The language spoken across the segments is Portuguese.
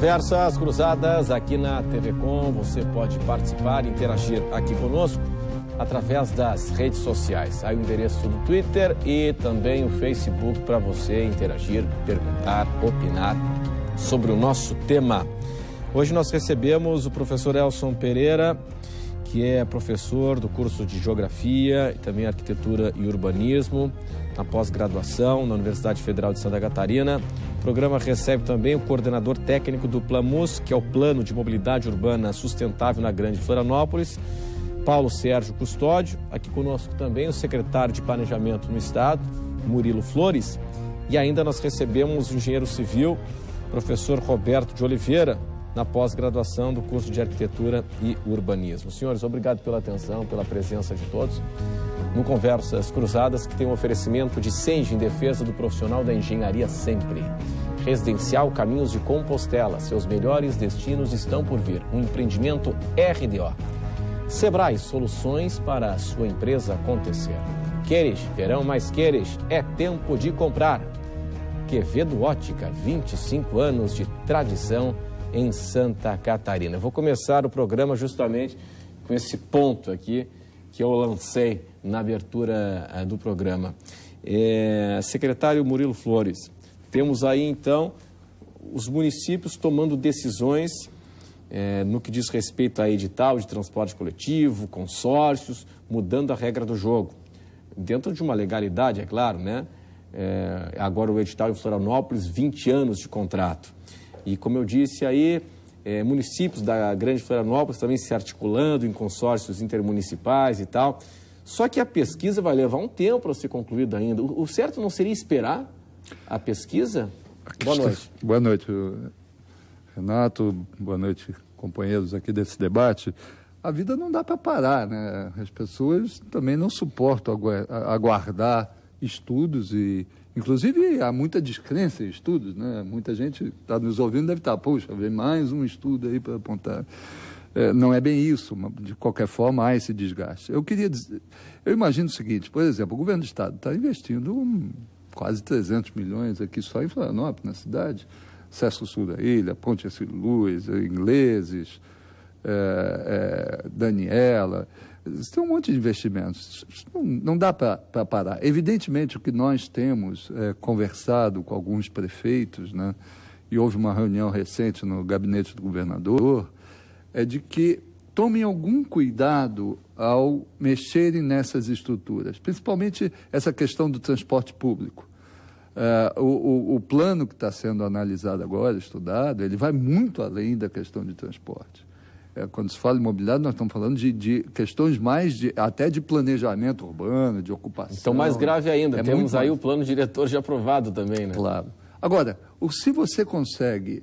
Conversas Cruzadas aqui na TV Com. Você pode participar, interagir aqui conosco através das redes sociais. Aí o endereço do Twitter e também o Facebook para você interagir, perguntar, opinar sobre o nosso tema. Hoje nós recebemos o professor Elson Pereira, que é professor do curso de Geografia e também Arquitetura e Urbanismo, na pós-graduação na Universidade Federal de Santa Catarina. O programa recebe também o coordenador técnico do PLAMUS, que é o Plano de Mobilidade Urbana Sustentável na Grande Florianópolis, Paulo Sérgio Custódio. Aqui conosco também o secretário de Planejamento no Estado, Murilo Flores. E ainda nós recebemos o engenheiro civil, professor Roberto de Oliveira, na pós-graduação do curso de Arquitetura e Urbanismo. Senhores, obrigado pela atenção, pela presença de todos no Conversas Cruzadas, que tem um oferecimento de Senge em defesa do profissional da engenharia sempre. Residencial Caminhos de Compostela, seus melhores destinos estão por vir. Um empreendimento RDO. Sebrae, soluções para a sua empresa acontecer. Queres, verão mais queres, é tempo de comprar. Quevedo Ótica, 25 anos de tradição em Santa Catarina. Eu vou começar o programa justamente com esse ponto aqui que eu lancei na abertura do programa. Secretário Murilo Flores, temos aí então os municípios tomando decisões no que diz respeito a edital de transporte coletivo, consórcios, mudando a regra do jogo. Dentro de uma legalidade, é claro, né? Agora o edital em Florianópolis, 20 anos de contrato. E como eu disse aí, municípios da Grande Florianópolis também se articulando em consórcios intermunicipais e tal. Só que a pesquisa vai levar um tempo para ser concluída ainda. O certo não seria esperar a pesquisa? Boa noite. Boa noite, Renato. Boa noite, companheiros aqui desse debate. A vida não dá para parar, né? As pessoas também não suportam aguardar estudos e... Inclusive, há muita descrença em estudos, né? Muita gente está nos ouvindo deve estar, poxa, vem mais um estudo aí para apontar. Não é bem isso, mas de qualquer forma há esse desgaste. Eu queria dizer, eu imagino o seguinte, por exemplo, o governo do estado está investindo quase 300 milhões aqui só em Florianópolis, na cidade, acesso sul da ilha, Ponte Luz, Ingleses, Daniela... Tem um monte de investimentos, não dá para parar. Evidentemente, o que nós temos conversado com alguns prefeitos, né, e houve uma reunião recente no gabinete do governador, é de que tomem algum cuidado ao mexerem nessas estruturas, principalmente essa questão do transporte público. O plano que está sendo analisado agora, estudado, ele vai muito além da questão de transporte. Quando se fala em mobilidade, nós estamos falando de questões mais até de planejamento urbano, de ocupação. Então, mais grave ainda, temos aí o plano diretor já aprovado também, né? Claro. Agora, se você consegue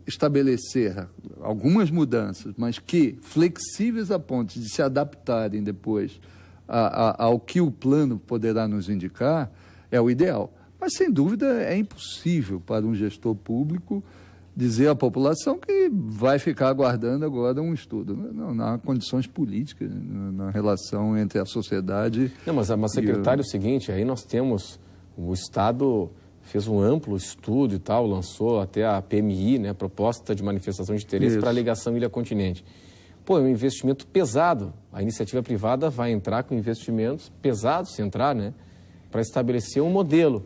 estabelecer algumas mudanças, mas que flexíveis a ponto de se adaptarem depois ao que o plano poderá nos indicar, é o ideal. Mas, sem dúvida, é impossível para um gestor público dizer à população que vai ficar aguardando agora um estudo. Não há condições políticas na relação entre a sociedade... Não, mas secretário, é o seguinte, aí nós temos... O Estado fez um amplo estudo e tal, lançou até a PMI, né, Proposta de Manifestação de Interesse para a Ligação Ilha Continente. Pô, é um investimento pesado. A iniciativa privada vai entrar com investimentos pesados, se entrar, né, para estabelecer um modelo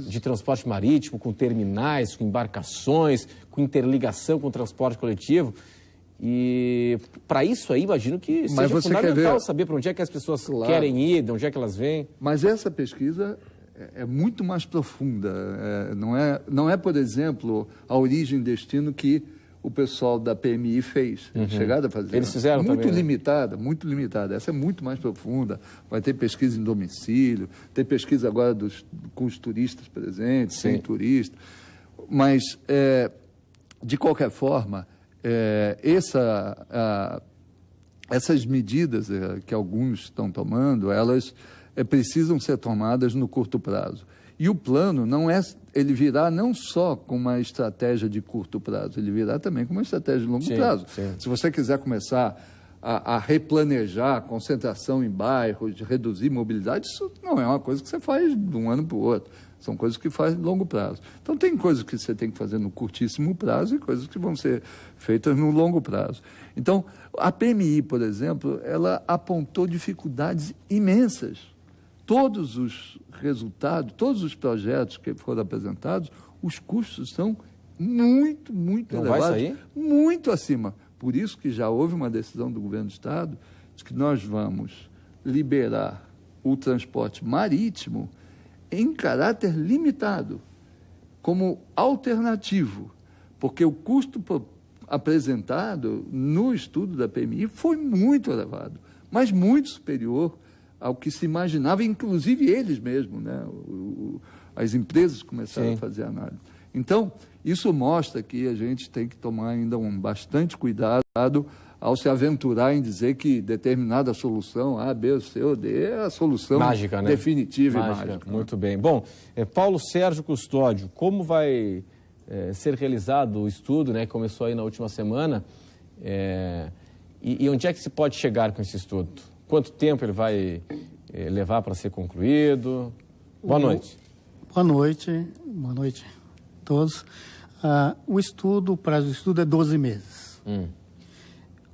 de transporte marítimo, com terminais, com embarcações, com interligação com o transporte coletivo. E para isso aí, imagino que seja fundamental saber para onde é que as pessoas querem ir, de onde é que elas vêm. Mas essa pesquisa é muito mais profunda. Não é, por exemplo, a origem e destino que o pessoal da PMI fez. Chegaram a fazer. Eles fizeram muito também, limitada, né? Muito limitada. Essa é muito mais profunda. Vai ter pesquisa em domicílio, tem pesquisa agora com os turistas presentes, Sim. sem turista. Mas, de qualquer forma, essas medidas que alguns estão tomando, elas precisam ser tomadas no curto prazo. E o plano ele virá não só com uma estratégia de curto prazo, ele virá também com uma estratégia de longo prazo. Sim. Se você quiser começar a replanejar a concentração em bairros, de reduzir mobilidade, isso não é uma coisa que você faz de um ano para o outro. São coisas que faz de longo prazo. Então, tem coisas que você tem que fazer no curtíssimo prazo e coisas que vão ser feitas no longo prazo. Então, a PMI, por exemplo, ela apontou dificuldades imensas. Todos os resultados, todos os projetos que foram apresentados, os custos são muito, muito elevados. Vai sair? Muito acima. Por isso que já houve uma decisão do governo do Estado de que nós vamos liberar o transporte marítimo em caráter limitado, como alternativo, porque o custo apresentado no estudo da PMI foi muito elevado, mas muito superior ao que se imaginava, inclusive eles mesmos, né? As empresas começaram a fazer análise. Então, isso mostra que a gente tem que tomar ainda bastante cuidado ao se aventurar em dizer que determinada solução, A, B, C ou D, é a solução mágica, né? Definitiva e mágica. Muito bem. Bom, Paulo Sérgio Custódio, como vai ser realizado o estudo, né? Que começou aí na última semana, e onde é que se pode chegar com esse estudo? Quanto tempo ele vai levar para ser concluído? Boa noite. Boa noite a todos. O prazo do estudo é 12 meses.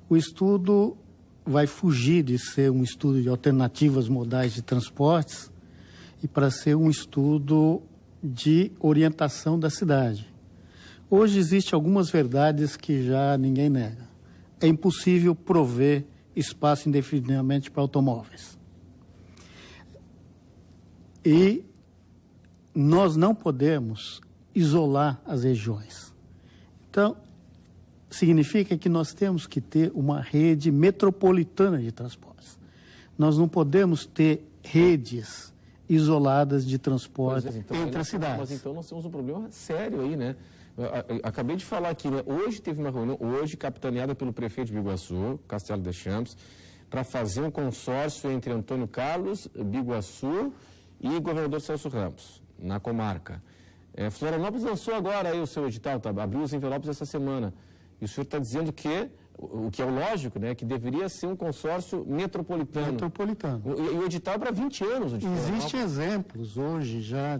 O estudo vai fugir de ser um estudo de alternativas modais de transportes e para ser um estudo de orientação da cidade. Hoje existem algumas verdades que já ninguém nega. É impossível prover espaço indefinidamente para automóveis. E nós não podemos isolar as regiões. Então, significa que nós temos que ter uma rede metropolitana de transportes. Nós não podemos ter redes isoladas de transporte entre as cidades. Mas então nós temos um problema sério aí, né? Eu acabei de falar aqui, né? Hoje teve uma reunião, capitaneada pelo prefeito de Biguaçu, Castelo de Champs, para fazer um consórcio entre Antônio Carlos, Biguaçu e governador Celso Ramos, na comarca. Florianópolis lançou agora aí o seu edital, abriu os envelopes essa semana. E o senhor está dizendo que, o que é o lógico, né, que deveria ser um consórcio metropolitano. Metropolitano. E o edital é para 20 anos. Existem exemplos hoje já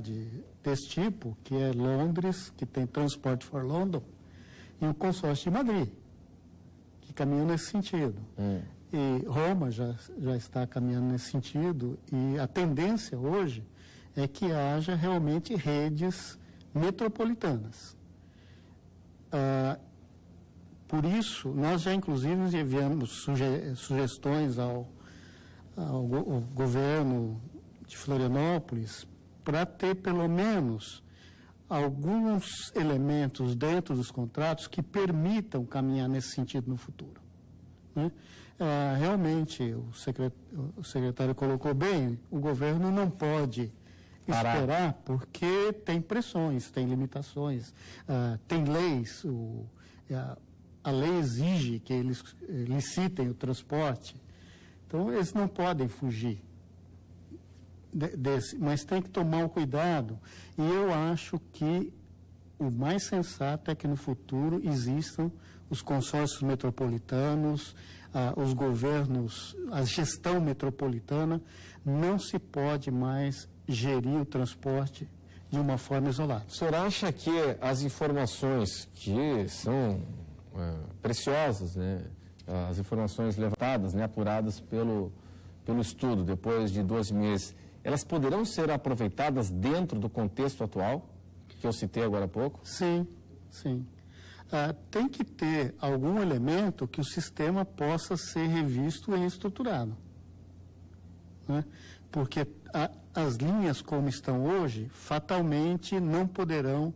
desse tipo, que é Londres, que tem Transport for London, e o consórcio de Madrid, que caminha nesse sentido. E Roma já está caminhando nesse sentido, e a tendência hoje é que haja realmente redes metropolitanas. Por isso, nós já inclusive enviamos sugestões ao governo de Florianópolis para ter pelo menos alguns elementos dentro dos contratos que permitam caminhar nesse sentido no futuro, né? Realmente, o secretário colocou bem, o governo não pode esperar porque tem pressões, tem limitações, tem leis, a lei exige que eles licitem o transporte, então eles não podem fugir desse, mas tem que tomar um cuidado, e eu acho que o mais sensato é que no futuro existam os consórcios metropolitanos, os governos, a gestão metropolitana. Não se pode mais gerir o transporte de uma forma isolada. O senhor acha que as informações que são preciosas, né, as informações levantadas, né, apuradas pelo estudo depois de 12 meses, elas poderão ser aproveitadas dentro do contexto atual, que eu citei agora há pouco? Sim. Tem que ter algum elemento que o sistema possa ser revisto e reestruturado, né? Porque as linhas como estão hoje, fatalmente não poderão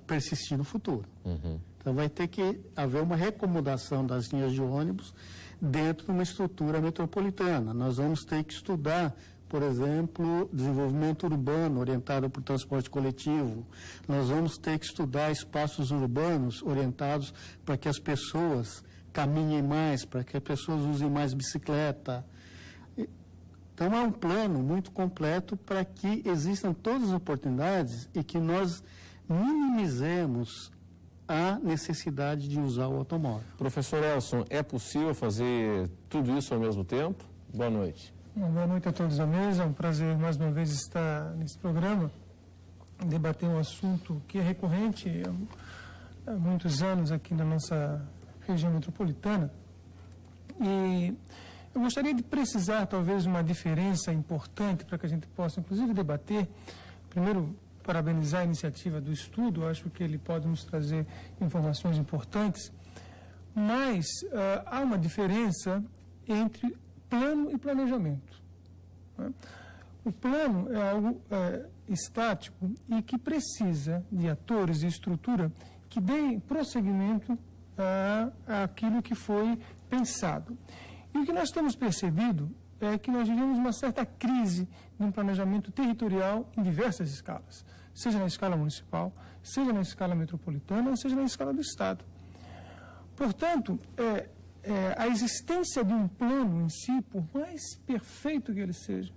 persistir no futuro. Então vai ter que haver uma recomodação das linhas de ônibus dentro de uma estrutura metropolitana. Nós vamos ter que estudar, por exemplo, desenvolvimento urbano orientado para o transporte coletivo. Nós vamos ter que estudar espaços urbanos orientados para que as pessoas caminhem mais, para que as pessoas usem mais bicicleta. Então, é um plano muito completo para que existam todas as oportunidades e que nós minimizemos há necessidade de usar o automóvel. Professor Elson, é possível fazer tudo isso ao mesmo tempo? Boa noite. Boa noite a todos à mesa. É um prazer mais uma vez estar nesse programa, debater um assunto que é recorrente há muitos anos aqui na nossa região metropolitana. E eu gostaria de precisar, talvez, uma diferença importante para que a gente possa, inclusive, debater. Primeiro, parabenizar a iniciativa do estudo, acho que ele pode nos trazer informações importantes, mas há uma diferença entre plano e planejamento. Né? O plano é algo estático e que precisa de atores e estrutura que deem prosseguimento àquilo que foi pensado. E o que nós temos percebido é que nós vivemos uma certa crise de um planejamento territorial em diversas escalas, seja na escala municipal, seja na escala metropolitana, seja na escala do Estado. Portanto, a existência de um plano em si, por mais perfeito que ele seja,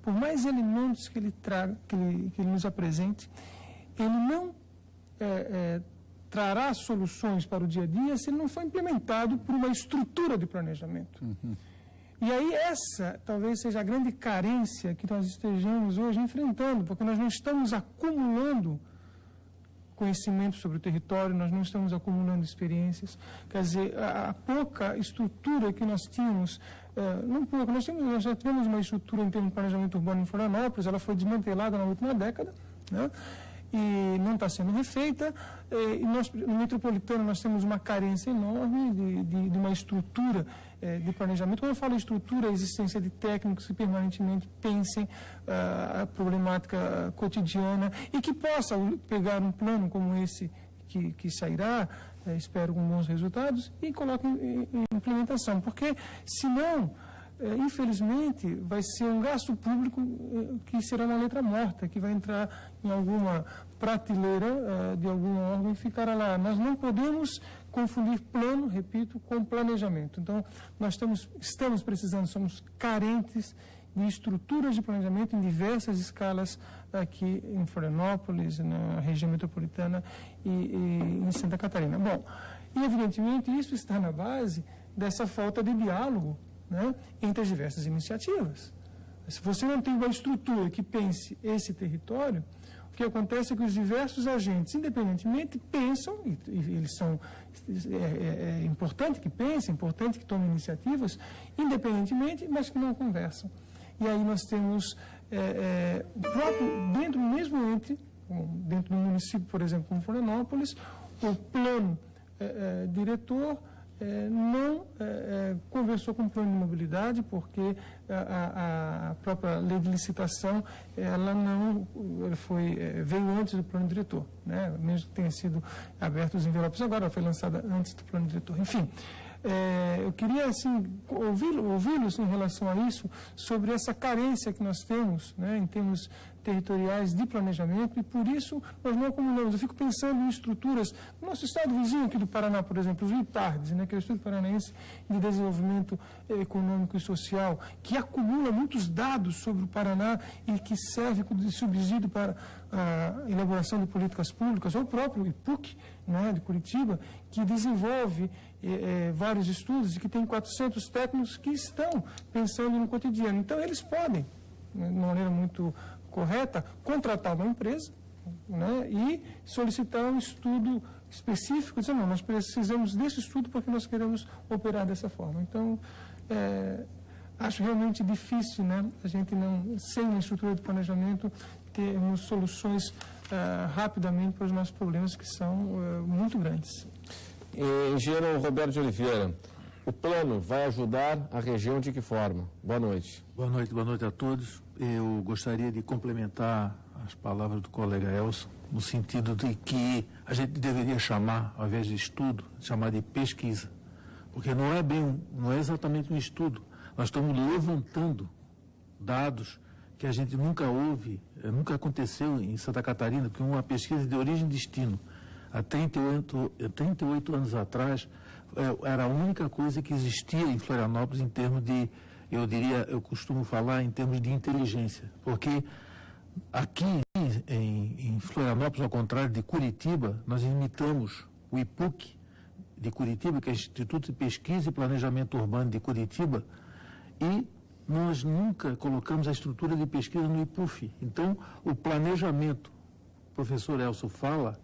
por mais elementos que ele traga, que ele nos apresente, ele não trará soluções para o dia a dia se ele não for implementado por uma estrutura de planejamento. Uhum. E aí essa talvez seja a grande carência que nós estejamos hoje enfrentando, porque nós não estamos acumulando conhecimento sobre o território, nós não estamos acumulando experiências. Quer dizer, a pouca estrutura que nós tínhamos, nós já tivemos uma estrutura em termos de planejamento urbano em Florianópolis, ela foi desmantelada na última década, né? E não está sendo refeita. E nós, no metropolitano, nós temos uma carência enorme de uma estrutura de planejamento. Quando eu falo estrutura, a existência de técnicos que permanentemente pensem a problemática cotidiana e que possam pegar um plano como esse que sairá, espero com bons resultados, e coloquem em implementação. Porque, senão, infelizmente, vai ser um gasto público que será uma letra morta, que vai entrar em alguma prateleira de algum órgão e ficará lá. Nós não podemos confundir plano, repito, com planejamento. Então, nós estamos precisando, somos carentes de estruturas de planejamento em diversas escalas aqui em Florianópolis, na região metropolitana e em Santa Catarina. Bom, e evidentemente isso está na base dessa falta de diálogo, né, entre as diversas iniciativas. Se você não tem uma estrutura que pense esse território, o que acontece é que os diversos agentes, independentemente, pensam, e eles são, é importante que pensem, é importante que tomem iniciativas, independentemente, mas que não conversam. E aí nós temos, dentro do mesmo ente, dentro do município, por exemplo, como Florianópolis, o plano diretor não conversou com o plano de mobilidade, porque a própria lei de licitação veio antes do plano diretor, né? Mesmo que tenha sido aberto os envelopes agora, ela foi lançada antes do plano diretor. Enfim, eu queria assim, ouvi-los em relação a isso, sobre essa carência que nós temos, né, em termos territoriais de planejamento, e por isso nós não acumulamos. Eu fico pensando em estruturas, no nosso estado vizinho aqui do Paraná, por exemplo, os IPARDs, né, que é o Instituto Paranaense de Desenvolvimento Econômico e Social, que acumula muitos dados sobre o Paraná e que serve de subsídio para a elaboração de políticas públicas, ou o próprio IPUC, né, de Curitiba, que desenvolve vários estudos e que tem 400 técnicos que estão pensando no cotidiano. Então, eles podem, de maneira muito correta, contratar uma empresa, né, e solicitar um estudo específico, dizendo, não, nós precisamos desse estudo porque nós queremos operar dessa forma. Então, acho realmente difícil, né, a gente não, sem uma estrutura de planejamento, termos soluções rapidamente para os nossos problemas, que são muito grandes. Engenheiro Roberto de Oliveira, o plano vai ajudar a região de que forma? Boa noite. Boa noite a todos. Eu gostaria de complementar as palavras do colega Elson, no sentido de que a gente deveria chamar, ao invés de estudo, chamar de pesquisa. Porque não é exatamente um estudo. Nós estamos levantando dados que a gente nunca ouve, nunca aconteceu em Santa Catarina, porque uma pesquisa de origem e destino, há 38 anos atrás, era a única coisa que existia em Florianópolis em termos de, eu costumo falar em termos de inteligência, porque aqui em Florianópolis, ao contrário de Curitiba, nós imitamos o IPUC de Curitiba, que é o Instituto de Pesquisa e Planejamento Urbano de Curitiba, e nós nunca colocamos a estrutura de pesquisa no IPUF. Então, o planejamento, o professor Elcio fala,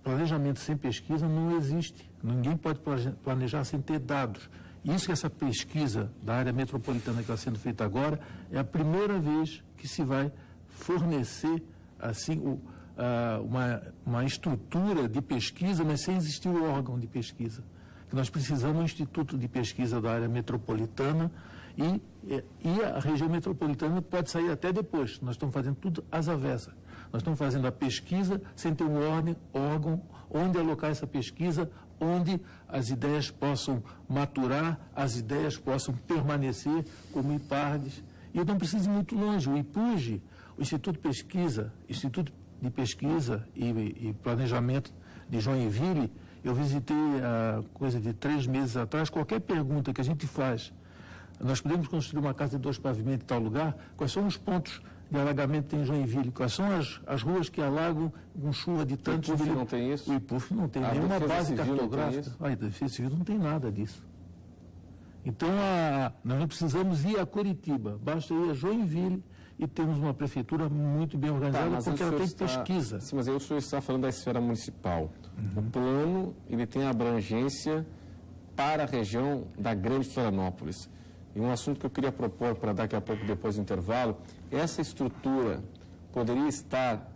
planejamento sem pesquisa não existe. Ninguém pode planejar sem ter dados. Isso que essa pesquisa da área metropolitana que está sendo feita agora é a primeira vez que se vai fornecer assim uma estrutura de pesquisa, mas sem existir o órgão de pesquisa. Nós precisamos de um instituto de pesquisa da área metropolitana e a região metropolitana pode sair até depois. Nós estamos fazendo tudo às avessas. Nós estamos fazendo a pesquisa sem ter um órgão onde alocar essa pesquisa, onde as ideias possam maturar, as ideias possam permanecer como IPARDES. E não precisa ir muito longe. O IPUG, o Instituto de Pesquisa e Planejamento de Joinville, eu visitei há coisa de 3 meses atrás. Qualquer pergunta que a gente faz, nós podemos construir uma casa de 2 pavimentos em tal lugar, quais são os pontos de alagamento que tem em Joinville, quais são as ruas que alagam com chuva de tantos... O IPUF não tem isso? O IPUF não tem nenhuma base cartográfica. A Defesa Civil não tem nada disso. Então, nós não precisamos ir a Curitiba, basta ir a Joinville e temos uma prefeitura muito bem organizada, porque ela tem pesquisa. Sim, mas aí o senhor está falando da esfera municipal. O plano, ele tem abrangência para a região da Grande Florianópolis. E um assunto que eu queria propor para daqui a pouco, depois do intervalo, essa estrutura poderia estar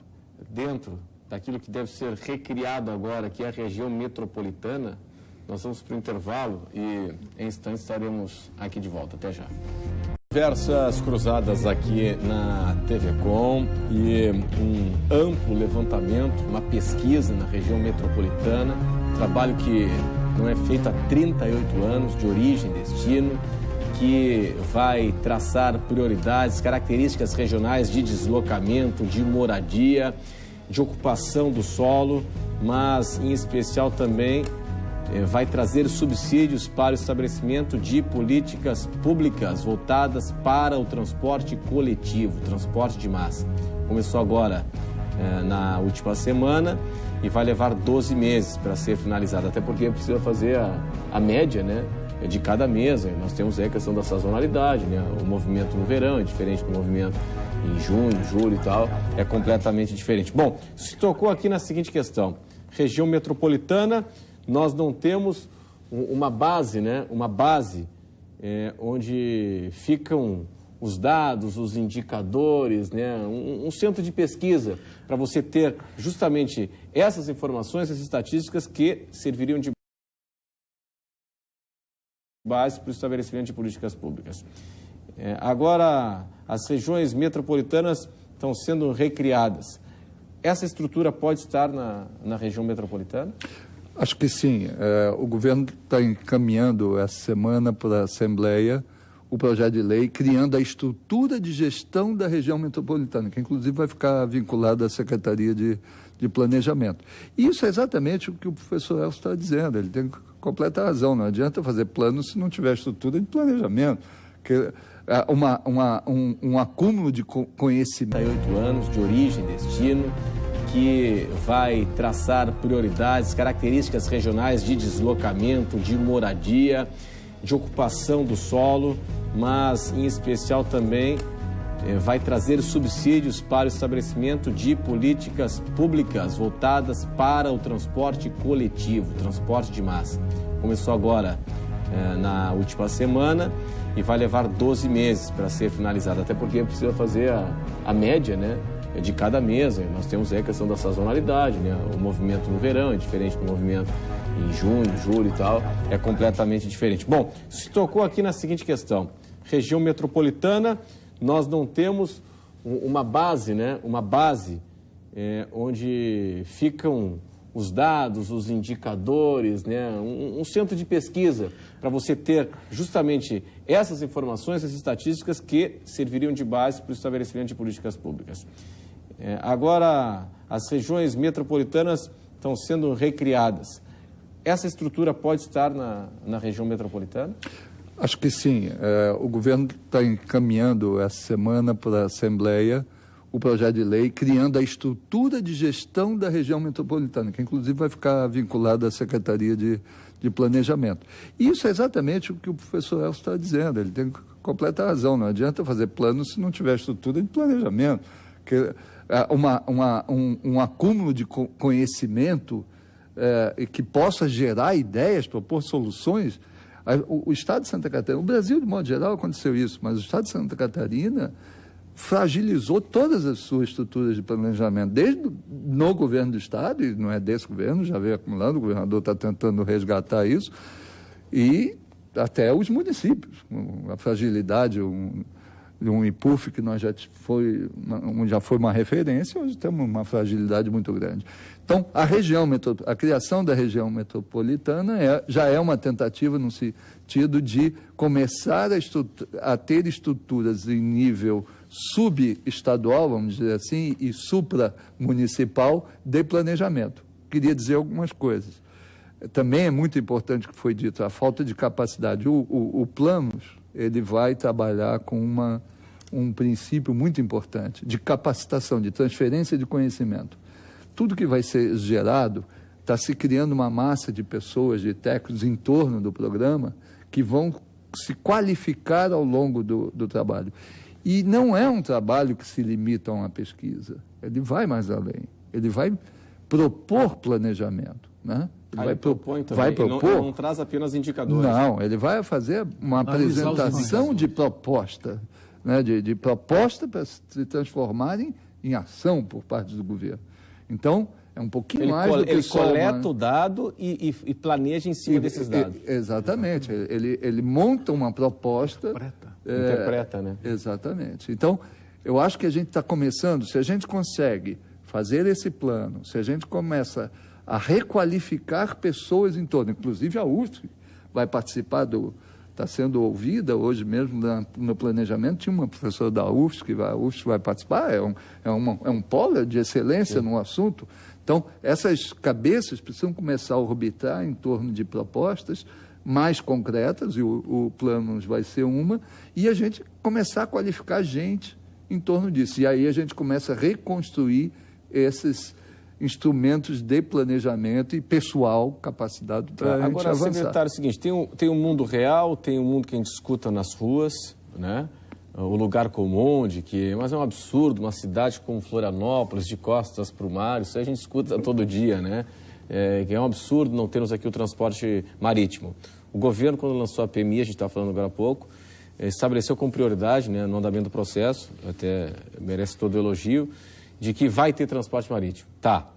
dentro daquilo que deve ser recriado agora, que é a região metropolitana. Nós vamos para o intervalo e em instantes estaremos aqui de volta. Até já. Conversas cruzadas aqui na TV Com e um amplo levantamento, uma pesquisa na região metropolitana, trabalho que não é feito há 38 anos, de origem e destino, que vai traçar prioridades, características regionais de deslocamento, de moradia, de ocupação do solo, mas em especial também vai trazer subsídios para o estabelecimento de políticas públicas voltadas para o transporte coletivo, transporte de massa. Começou agora na última semana e vai levar 12 meses para ser finalizado, até porque precisa fazer a média, né, de cada mês. Nós temos aí a questão da sazonalidade, né? O movimento no verão é diferente do movimento em junho, julho e tal, é completamente diferente. Bom, se tocou aqui na seguinte questão: região metropolitana, nós não temos uma base, né? Uma base onde ficam os dados, os indicadores, né? Um centro de pesquisa para você ter justamente essas informações, essas estatísticas que serviriam de base para o estabelecimento de políticas públicas. Agora, as regiões metropolitanas estão sendo recriadas. Essa estrutura pode estar na região metropolitana? Acho que sim. O governo está encaminhando essa semana para a Assembleia o projeto de lei criando a estrutura de gestão da região metropolitana, que inclusive vai ficar vinculada à Secretaria de Planejamento. E isso é exatamente o que o professor Elcio está dizendo. Ele tem completa razão. Não adianta fazer plano se não tiver estrutura de planejamento. Um acúmulo de conhecimento. 38 anos, de origem e destino, que vai traçar prioridades, características regionais de deslocamento, de moradia, de ocupação do solo, mas em especial também vai trazer subsídios para o estabelecimento de políticas públicas voltadas para o transporte coletivo, transporte de massa. Começou agora na última semana e vai levar 12 meses para ser finalizado, até porque precisa fazer a média, né, de cada mês. Nós temos aí a questão da sazonalidade, né? O movimento no verão é diferente do movimento em junho, julho e tal, é completamente diferente. Bom, se tocou aqui na seguinte questão: região metropolitana, nós não temos uma base, né? Uma base onde ficam os dados, os indicadores, né? Um centro de pesquisa para você ter justamente essas informações, essas estatísticas que serviriam de base para o estabelecimento de políticas públicas. Agora, as regiões metropolitanas estão sendo recriadas. Essa estrutura pode estar na região metropolitana? Acho que sim. O governo está encaminhando essa semana para a Assembleia o projeto de lei criando a estrutura de gestão da região metropolitana, que inclusive vai ficar vinculada à Secretaria de Planejamento. E isso é exatamente o que o professor Elcio está dizendo, ele tem completa razão, não adianta fazer plano se não tiver estrutura de planejamento, que um acúmulo de conhecimento que possa gerar ideias, propor soluções. O Estado de Santa Catarina, o Brasil de modo geral aconteceu isso, mas o Estado de Santa Catarina fragilizou todas as suas estruturas de planejamento, desde no governo do Estado, e não é desse governo, já veio acumulando, o governador está tentando resgatar isso, e até os municípios, a fragilidade, um IPUF que nós já foi uma referência, hoje temos uma fragilidade muito grande. Então, a criação da região metropolitana já é uma tentativa no sentido de começar a ter estruturas em nível subestadual, vamos dizer assim, e supramunicipal de planejamento. Queria dizer algumas coisas. Também é muito importante o que foi dito, a falta de capacidade. O Planos, ele vai trabalhar com um princípio muito importante de capacitação, de transferência de conhecimento. Tudo que vai ser gerado, está se criando uma massa de pessoas, de técnicos em torno do programa, que vão se qualificar ao longo do trabalho. E não é um trabalho que se limita a uma pesquisa, ele vai mais além, ele vai propor planejamento, né? Ele propõe também. Vai propor. Ele não traz apenas indicadores. Não, ele vai fazer uma apresentação de proposta, né? de proposta para se transformarem em ação por parte do governo. Então, é um pouquinho mais do que ele coleta o dado e planeja em cima desses dados. Exatamente. Ele monta uma proposta. Interpreta, né? Exatamente. Então, eu acho que a gente está começando, se a gente consegue fazer esse plano, se a gente começa a requalificar pessoas em torno, inclusive a UFSC vai participar está sendo ouvida hoje mesmo no planejamento, tinha uma professora da UFSC, que a UFSC vai participar, é um polo de excelência no assunto. Então, essas cabeças precisam começar a orbitar em torno de propostas mais concretas, e o Planos vai ser uma, e a gente começar a qualificar gente em torno disso. E aí a gente começa a reconstruir esses instrumentos de planejamento e pessoal capacitado para a gente avançar. Agora, secretário, é o seguinte, tem um mundo real, tem um mundo que a gente escuta nas ruas, né? O lugar comum mas é um absurdo, uma cidade como Florianópolis, de costas para o mar, isso a gente escuta todo dia, né? Que é um absurdo não termos aqui o transporte marítimo. O governo, quando lançou a PMI, a gente estava falando agora há pouco, estabeleceu como prioridade, né, no andamento do processo, até merece todo o elogio, de que vai ter transporte marítimo. Tá.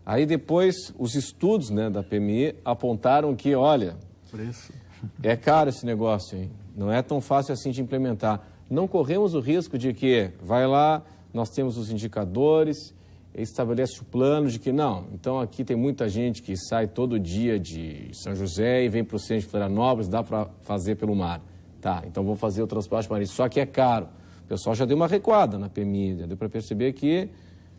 Aí depois, os estudos, né, da PMI apontaram que, olha, preço. É caro esse negócio, hein? Não é tão fácil assim de implementar. Não corremos o risco de que, vai lá, nós temos os indicadores, estabelece o plano de que, não, então aqui tem muita gente que sai todo dia de São José e vem para o centro de Florianópolis, dá para fazer pelo mar. Tá, então vamos fazer o transporte marítimo, só que é caro. O pessoal já deu uma recuada na PMI, já deu para perceber que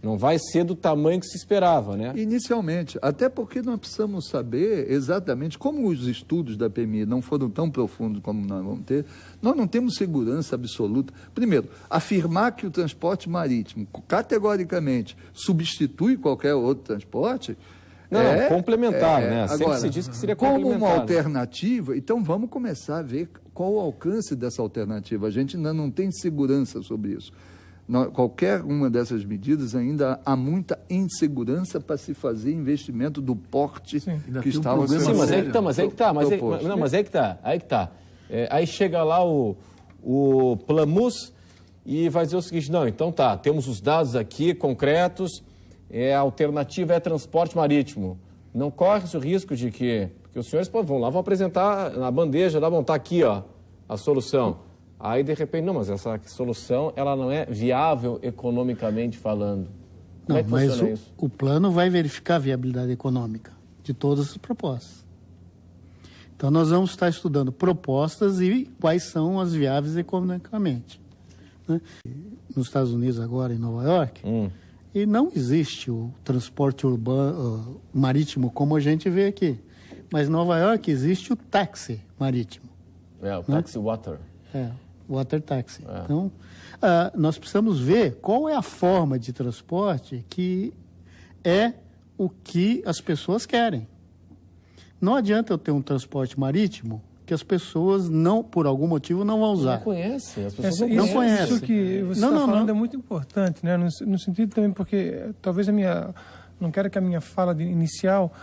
não vai ser do tamanho que se esperava, né? Inicialmente, até porque nós precisamos saber exatamente como os estudos da PMI não foram tão profundos como nós vamos ter, nós não temos segurança absoluta. Primeiro, afirmar que o transporte marítimo, categoricamente, substitui qualquer outro transporte... complementar, né? Sempre Agora, se diz que seria complementar. Como uma alternativa, então vamos começar a ver qual o alcance dessa alternativa. A gente ainda não tem segurança sobre isso. Qualquer uma dessas medidas ainda há muita insegurança para se fazer investimento do porte que estava sendo. Sim, mas aí que está. Aí chega lá o Plamus e vai dizer o seguinte, não, então tá, temos os dados aqui concretos, a alternativa é transporte marítimo. Não corre-se o risco de que os senhores vão apresentar na bandeja, tá aqui, ó, a solução. Aí, de repente, não, mas essa solução, ela não é viável economicamente falando. Como é que funciona isso? O plano vai verificar a viabilidade econômica de todas as propostas. Então, nós vamos estar estudando propostas e quais são as viáveis economicamente. Né? Nos Estados Unidos, agora, em Nova York, e não existe o transporte urbano, marítimo como a gente vê aqui. Mas em Nova York existe o táxi marítimo. O taxi water. water taxi. Então, nós precisamos ver qual é a forma de transporte que é o que as pessoas querem. Não adianta eu ter um transporte marítimo que as pessoas, não, por algum motivo, não vão usar. Não conhecem, as pessoas não conhecem. Isso que você está falando é muito importante, né? No sentido também, porque talvez não quero que a minha fala inicial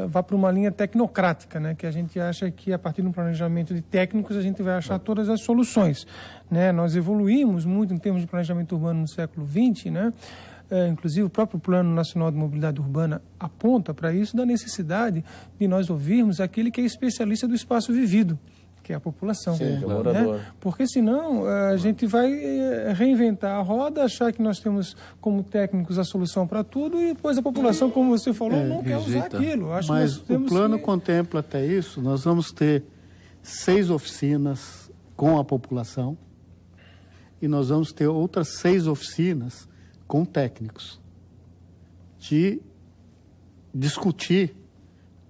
vá para uma linha tecnocrática, né? Que a gente acha que a partir de um planejamento de técnicos a gente vai achar todas as soluções, né? Nós evoluímos muito em termos de planejamento urbano no século XX, né? Inclusive o próprio Plano Nacional de Mobilidade Urbana aponta para isso, da necessidade de nós ouvirmos aquele que é especialista do espaço vivido, que é a população. Sim, o morador. Né? Porque senão a gente vai reinventar a roda, achar que nós temos como técnicos a solução para tudo e depois a população, como você falou, não quer usar aquilo. Mas o plano contempla até isso. Nós vamos ter 6 oficinas com a população e nós vamos ter outras 6 oficinas com técnicos, de discutir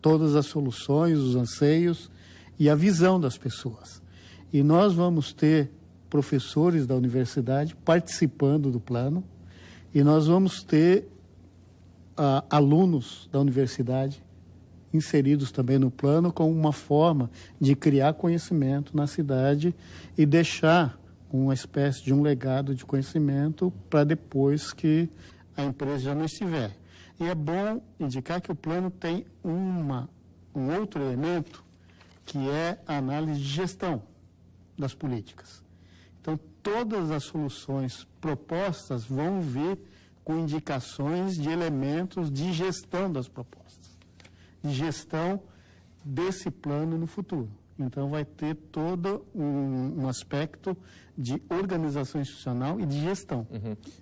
todas as soluções, os anseios e a visão das pessoas. E nós vamos ter professores da universidade participando do plano e nós vamos ter alunos da universidade inseridos também no plano como uma forma de criar conhecimento na cidade e deixar uma espécie de um legado de conhecimento para depois que a empresa já não estiver. E é bom indicar que o plano tem um outro elemento, que é a análise de gestão das políticas. Então, todas as soluções propostas vão vir com indicações de elementos de gestão das propostas, de gestão desse plano no futuro. Então, vai ter todo um aspecto de organização institucional e de gestão.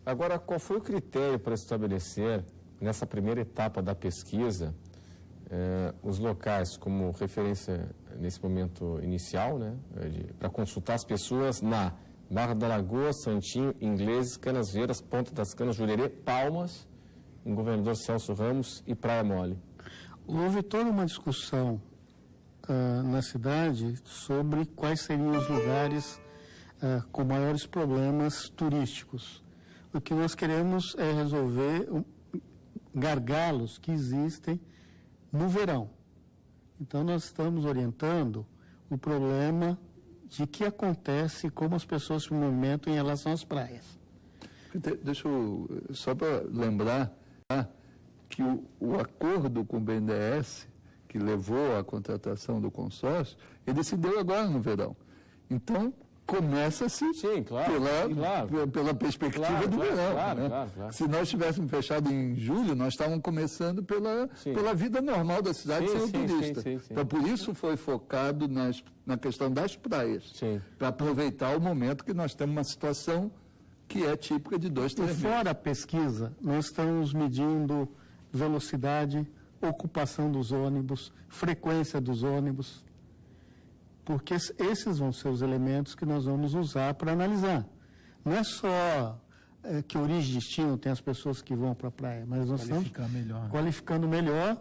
Agora, qual foi o critério para estabelecer, nessa primeira etapa da pesquisa, os locais como referência nesse momento inicial, né, para consultar as pessoas na Barra da Lagoa, Santinho, Ingleses, Canasvieiras, Ponta das Canas, Jurerê, Palmas, em Governador Celso Ramos e Praia Mole? Houve toda uma discussão na cidade sobre quais seriam os lugares com maiores problemas turísticos. O que nós queremos é resolver gargalos que existem no verão. Então, nós estamos orientando o problema de que acontece, como as pessoas se movimentam em relação às praias. Deixa eu, só para lembrar que o acordo com o BNDES, que levou à contratação do consórcio, ele se deu agora no verão. Então, começa-se pela perspectiva do verão. Claro. Se nós tivéssemos fechado em julho, nós estávamos começando pela vida normal da cidade sem o turista. Sim. Então, por isso foi focado na questão das praias, para aproveitar o momento que nós temos uma situação que é típica de 2, 3 meses. Fora a pesquisa, nós estamos medindo velocidade, ocupação dos ônibus, frequência dos ônibus, porque esses vão ser os elementos que nós vamos usar para analisar. Não é só que origem e destino tem as pessoas que vão para a praia, mas nós estamos qualificando melhor,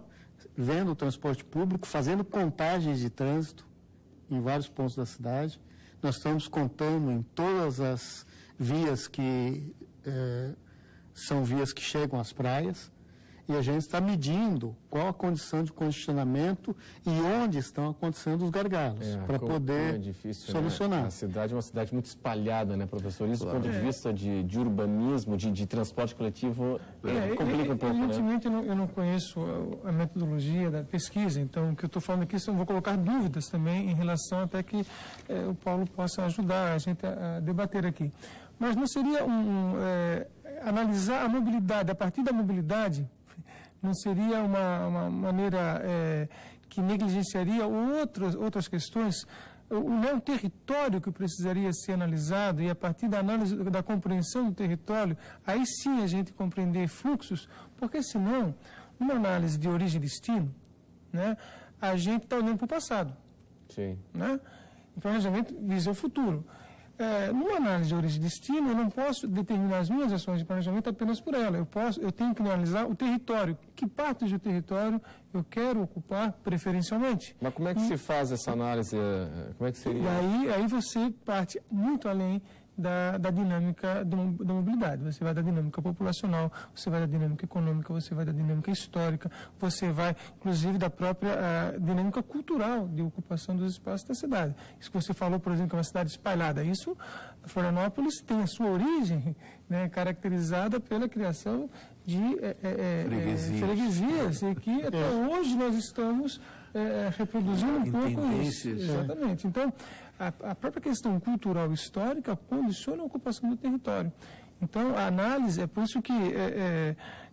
vendo o transporte público, fazendo contagens de trânsito em vários pontos da cidade. Nós estamos contando em todas as vias que são vias que chegam às praias, e a gente está medindo qual a condição de congestionamento e onde estão acontecendo os gargalos, para poder solucionar. Né? A cidade é uma cidade muito espalhada, né, professor? Isso, do ponto de vista de urbanismo, de transporte coletivo, complica um pouco, evidentemente, né? Eu não conheço a metodologia da pesquisa, então o que eu estou falando aqui, eu vou colocar dúvidas também em relação até que o Paulo possa ajudar a gente a debater aqui. Mas não seria analisar a mobilidade, a partir da mobilidade, não seria uma maneira que negligenciaria outras questões? Não é um território que precisaria ser analisado e a partir da análise, da compreensão do território, aí sim a gente compreender fluxos, porque senão, numa análise de origem e destino, né, a gente está olhando para o passado. Sim. Né? O planejamento visa o futuro. numa análise de origem e destino, eu não posso determinar as minhas ações de planejamento apenas por ela. Eu tenho que analisar o território. Que partes do território eu quero ocupar preferencialmente. Mas como é que se faz essa análise? Como é que seria? E aí você parte muito além da dinâmica da mobilidade. Você vai da dinâmica populacional, você vai da dinâmica econômica, você vai da dinâmica histórica, você vai, inclusive, da própria dinâmica cultural de ocupação dos espaços da cidade. Isso que você falou, por exemplo, que é uma cidade espalhada. Isso, Florianópolis tem a sua origem, né, caracterizada pela criação de freguesias, e que até hoje nós estamos reproduzindo um pouco isso. Exatamente. Então, a própria questão cultural e histórica condiciona a ocupação do território. Então, a análise, é por isso que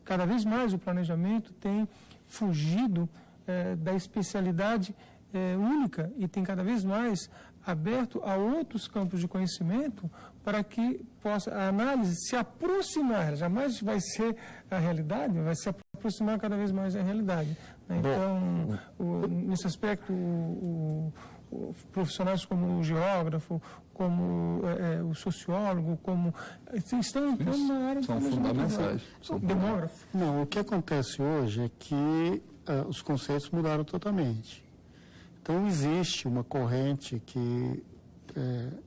cada vez mais o planejamento tem fugido da especialidade única e tem cada vez mais aberto a outros campos de conhecimento para que a análise se aproximar, jamais vai ser a realidade, vai se aproximar cada vez mais da realidade. Né? Então, nesse aspecto, profissionais como o geógrafo, como o sociólogo, como estão entrando na área de fundamentais. Demógrafo. Não, o que acontece hoje é que os conceitos mudaram totalmente. Então, existe uma corrente que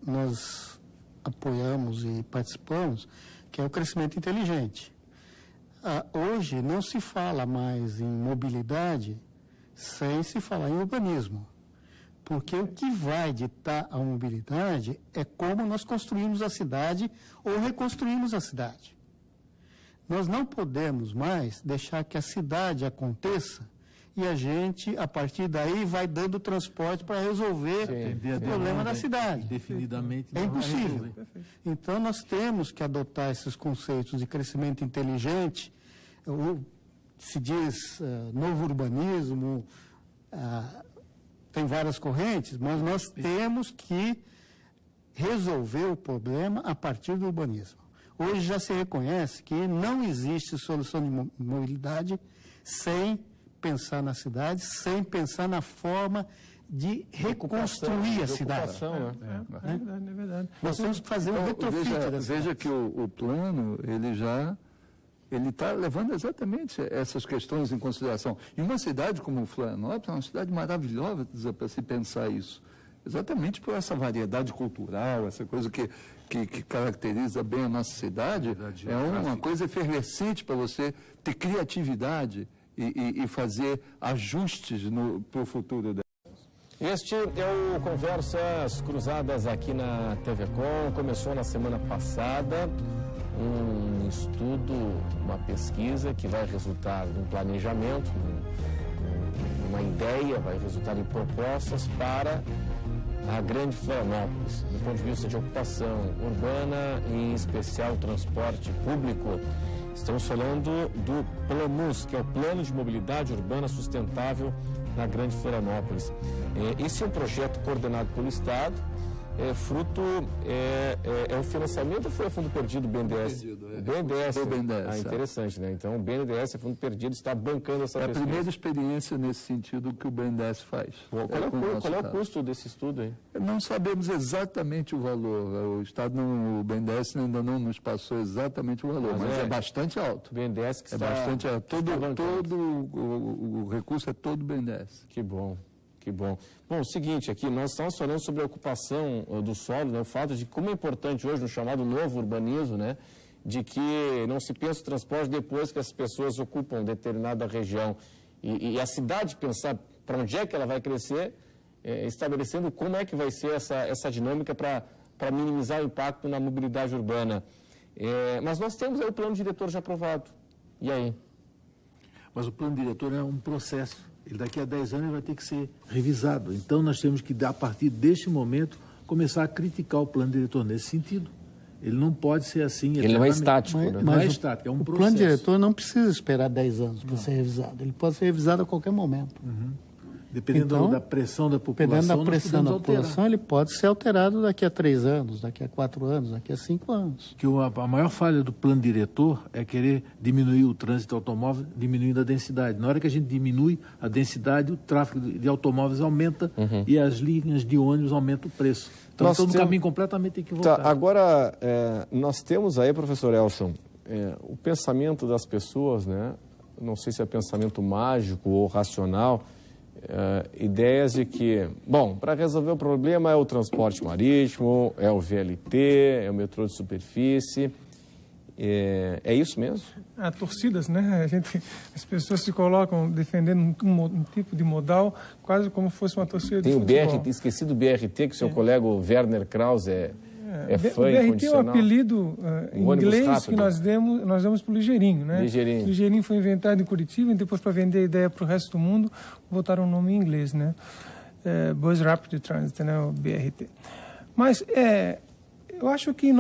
nós apoiamos e participamos, que é o crescimento inteligente. Hoje não se fala mais em mobilidade sem se falar em urbanismo. Porque o que vai ditar a mobilidade é como nós construímos a cidade ou reconstruímos a cidade. Nós não podemos mais deixar que a cidade aconteça e a gente, a partir daí, vai dando transporte para resolver o problema da cidade. Definidamente é impossível. Então, nós temos que adotar esses conceitos de crescimento inteligente, se diz novo urbanismo, tem várias correntes, mas nós temos que resolver o problema a partir do urbanismo. Hoje já se reconhece que não existe solução de mobilidade sem pensar na cidade, sem pensar na forma de reconstruir a cidade. É verdade. Nós temos que fazer um retrofit da cidade. Veja que o plano, ele está levando exatamente essas questões em consideração. E uma cidade como Florianópolis é uma cidade maravilhosa para se pensar isso. Exatamente por essa variedade cultural, essa coisa que caracteriza bem a nossa cidade. É uma coisa efervescente para você ter criatividade e fazer ajustes para o futuro dela. Este é o Conversas Cruzadas aqui na TV Com. Começou na semana passada um estudo, uma pesquisa que vai resultar num planejamento, numa ideia, vai resultar em propostas para a Grande Florianópolis, do ponto de vista de ocupação urbana e, em especial, transporte público. Estamos falando do PLAMUS, que é o Plano de Mobilidade Urbana Sustentável na Grande Florianópolis. Esse é um projeto coordenado pelo Estado, fruto, o financiamento ou foi a fundo perdido, o BNDES? O BNDES. Interessante, né? Então, o BNDES é fundo perdido, está bancando essa pesquisa. É a primeira experiência nesse sentido que o BNDES faz. Qual é o custo desse estudo aí? Não sabemos exatamente o valor. O BNDES ainda não nos passou exatamente o valor, mas é bastante alto. O BNDES que está... É bastante alto. Todo o recurso é todo BNDES. Que bom. Que bom. Bom, o seguinte, aqui nós estamos falando sobre a ocupação do solo, né, o fato de como é importante hoje no chamado novo urbanismo, né, de que não se pensa o transporte depois que as pessoas ocupam determinada região e a cidade pensar para onde é que ela vai crescer, estabelecendo como é que vai ser essa dinâmica para minimizar o impacto na mobilidade urbana. Mas nós temos aí o plano diretor já aprovado. E aí? Mas o plano diretor é um processo. Ele daqui a 10 anos vai ter que ser revisado. Então, nós temos que, a partir deste momento, começar a criticar o plano diretor nesse sentido. Ele não pode ser assim. Ele não é estático, né? Não é estático, é um processo. O plano diretor não precisa esperar 10 anos para ser revisado. Ele pode ser revisado a qualquer momento. Dependendo Então, da pressão da população, dependendo da pressão da alterar. população, ele pode ser alterado daqui a 3 anos, daqui a 4 anos, daqui a 5 anos. Que a maior falha do plano diretor é querer diminuir o trânsito automóvel, diminuindo a densidade. Na hora que a gente diminui a densidade, o tráfego de automóveis aumenta e as linhas de ônibus aumentam o preço. Então, estamos num caminho completamente equivocado. Tá, agora, nós temos aí, professor Elson, o pensamento das pessoas, né? Não sei se é pensamento mágico ou racional, ideias de que, bom, para resolver o problema é o transporte marítimo, é o VLT, é o metrô de superfície. É isso mesmo? Há torcidas, né? As pessoas se colocam defendendo um tipo de modal, quase como fosse uma torcida de futebol. Tem o BRT, esqueci do BRT, que o seu colega o Werner Krause é fã o BRT incondicional. é um apelido em inglês que nós demos para o Ligeirinho, né? Ligeirinho. O Ligeirinho foi inventado em Curitiba e depois, para vender a ideia para o resto do mundo, botaram o nome em inglês, né? Bus Rapid Transit, né? O BRT. Mas eu acho que